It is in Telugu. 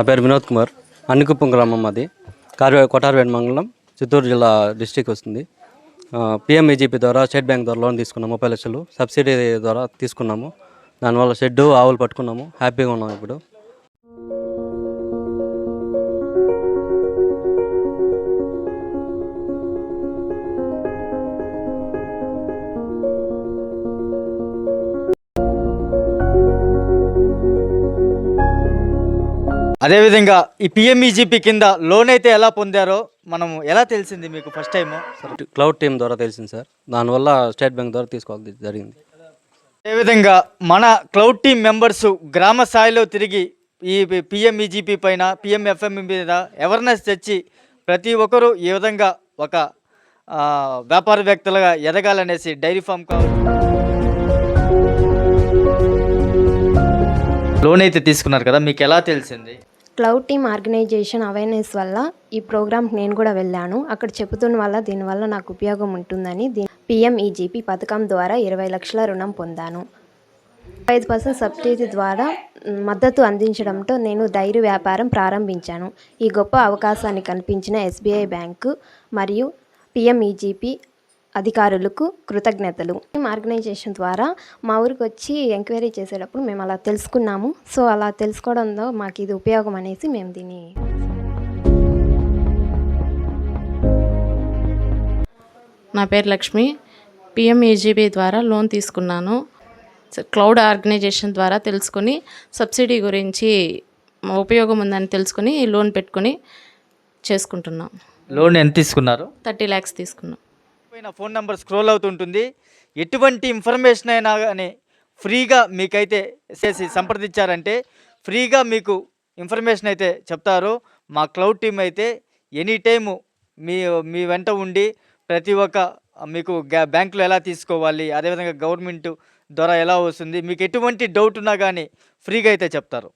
నా పేరు వినోద్ కుమార్. అన్నికుప్పం గ్రామం అది. కొటార్వేడ్ మండలం, చిత్తూరు జిల్లా డిస్టిక్ వస్తుంది. పిఎంఈజీపీ ద్వారా స్టేట్ బ్యాంక్ ద్వారా లోన్ తీసుకున్నాము. 30 లక్షలు సబ్సిడీ ద్వారా తీసుకున్నాము. దానివల్ల షెడ్డు ఆవులు పట్టుకున్నాము. హ్యాపీగా ఉన్నాము ఇప్పుడు. అదేవిధంగా ఈ పిఎంఈజీపీ కింద లోన్ అయితే ఎలా పొందారో మనం ఎలా తెలిసింది మీకు ఫస్ట్ టైము? క్లౌడ్ టీమ్ ద్వారా తెలిసింది సార్. దానివల్ల స్టేట్ బ్యాంక్ ద్వారా తీసుకోవాలి జరిగింది. అదేవిధంగా మన క్లౌడ్ టీమ్ మెంబర్స్ గ్రామ స్థాయిలో తిరిగి ఈ పిఎంఈజీపీ పైన పిఎంఎఫ్ఎంఈ మీద అవేర్నెస్ తెచ్చి ప్రతి ఒక్కరూ ఈ విధంగా ఒక వ్యాపారవేత్తలుగా ఎదగాలనేసి డైరీ ఫామ్ లోన్ అయితే తీసుకున్నారు కదా, మీకు ఎలా తెలిసింది? క్లౌడ్ టీమ్ ఆర్గనైజేషన్ అవేర్నెస్ వల్ల ఈ ప్రోగ్రామ్కి నేను కూడా వెళ్ళాను. అక్కడ చెబుతున్న వల్ల దీనివల్ల నాకు ఉపయోగం ఉంటుందని పిఎంఈజీపీ పథకం ద్వారా 20 లక్షల రుణం పొందాను. 5% సబ్సిడీ ద్వారా మద్దతు అందించడంతో నేను డైరీ వ్యాపారం ప్రారంభించాను. ఈ గొప్ప అవకాశాన్ని కల్పించిన ఎస్బీఐ బ్యాంకు మరియు పిఎంఈజీపీ అధికారులకు కృతజ్ఞతలు. ఆర్గనైజేషన్ ద్వారా మా ఊరికి వచ్చి ఎంక్వైరీ చేసేటప్పుడు మేము అలా తెలుసుకున్నాము. సో అలా తెలుసుకోవడంలో మాకు ఇది ఉపయోగం అనేసి మేము దీన్ని. నా పేరు లక్ష్మి. పిఎంఈజీబీ ద్వారా లోన్ తీసుకున్నాను. క్లౌడ్ ఆర్గనైజేషన్ ద్వారా తెలుసుకొని సబ్సిడీ గురించి ఉపయోగం ఉందని తెలుసుకొని లోన్ పెట్టుకొని చేసుకుంటున్నాం. లోన్ ఎంత తీసుకున్నారు? 30 lakhs తీసుకున్నాం. ఫోన్ నెంబర్ స్క్రోల్ అవుతుంటుంది. ఎటువంటి ఇన్ఫర్మేషన్ అయినా కానీ ఫ్రీగా మీకైతే చేసి సంప్రదించారంటే ఫ్రీగా మీకు ఇన్ఫర్మేషన్ అయితే చెప్తారు. మా క్లౌడ్ టీమ్ అయితే ఎనీ టైము మీ వెంట ఉండి ప్రతి ఒక్క మీకు బ్యాంకులో ఎలా తీసుకోవాలి, అదేవిధంగా గవర్నమెంట్ ద్వారా ఎలా వస్తుంది, మీకు ఎటువంటి డౌట్ ఉన్నా కానీ ఫ్రీగా అయితే చెప్తారు.